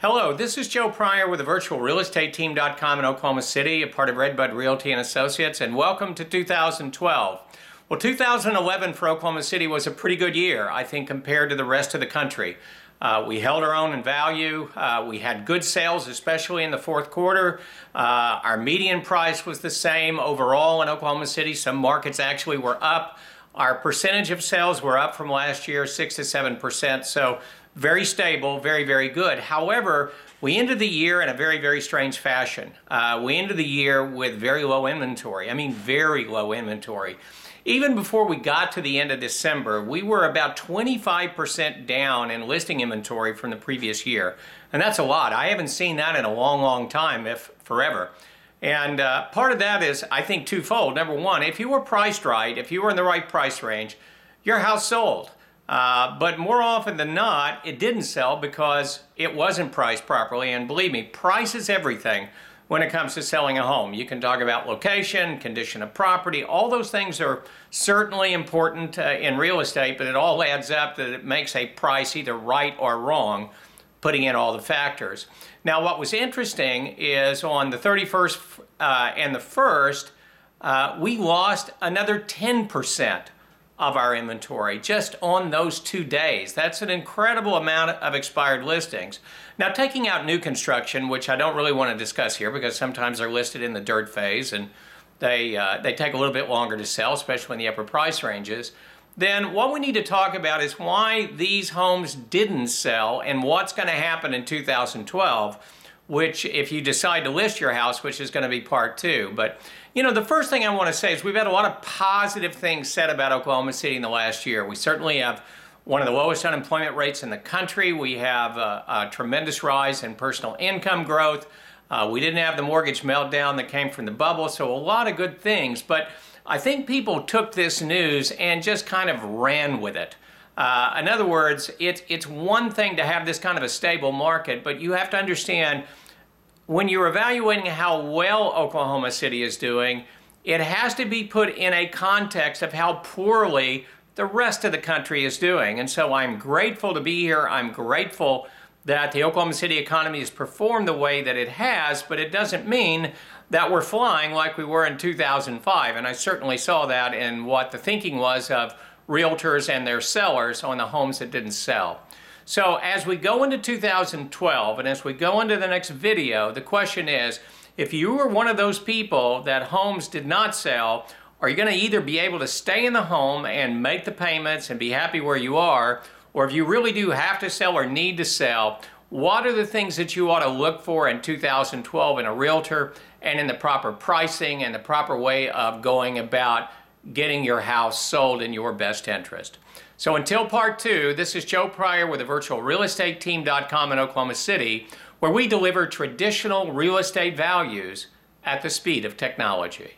Hello, this is Joe Pryor with the virtualrealestateteam.com in Oklahoma City, a part of Redbud Realty and Associates, and welcome to 2012. Well, 2011 for Oklahoma City was a pretty good year, I think, compared to the rest of the country. We held our own in value. We had good sales, especially in the fourth quarter. Our median price was the same overall in Oklahoma City. Some markets actually were up. Our percentage of sales were up from last year, 6 to 7%. So very stable, very, very good. However, we ended the year in a very, very strange fashion. We ended the year with very low inventory. I mean, very low inventory. Even before we got to the end of December, we were about 25% down in listing inventory from the previous year. And that's a lot. I haven't seen that in a long, long time, if forever. And part of that is, I think, twofold. Number one, if you were priced right, if you were in the right price range, your house sold. But more often than not, it didn't sell because it wasn't priced properly. And believe me, price is everything when it comes to selling a home. You can talk about location, condition of property. All those things are certainly important in real estate, but it all adds up that it makes a price either right or wrong, putting in all the factors. Now, what was interesting is on the 31st and the 1st, we lost another 10% of our inventory just on those 2 days. That's an incredible amount of expired listings. Now, taking out new construction, which I don't really want to discuss here because sometimes they're listed in the dirt phase and they take a little bit longer to sell, especially in the upper price ranges, then what we need to talk about is why these homes didn't sell and what's going to happen in 2012, which if you decide to list your house, which is going to be part two. But you know, the first thing I want to say is we've had a lot of positive things said about Oklahoma City in the last year. We certainly have one of the lowest unemployment rates in the country. We have a tremendous rise in personal income growth. We didn't have the mortgage meltdown that came from the bubble, so a lot of good things. But I think people took this news and just kind of ran with it. In other words, it's one thing to have this kind of a stable market, but you have to understand when you're evaluating how well Oklahoma City is doing, it has to be put in a context of how poorly the rest of the country is doing. And so I'm grateful to be here. I'm grateful that the Oklahoma City economy has performed the way that it has, but it doesn't mean that we're flying like we were in 2005. And I certainly saw that in what the thinking was of realtors and their sellers on the homes that didn't sell. So as we go into 2012 and as we go into the next video, the question is, if you were one of those people that homes did not sell, are you going to either be able to stay in the home and make the payments and be happy where you are, or if you really do have to sell or need to sell, what are the things that you ought to look for in 2012 in a realtor and in the proper pricing and the proper way of going about getting your house sold in your best interest? So until part two, this is Joe Pryor with the virtualrealestateteam.com in Oklahoma City, where we deliver traditional real estate values at the speed of technology.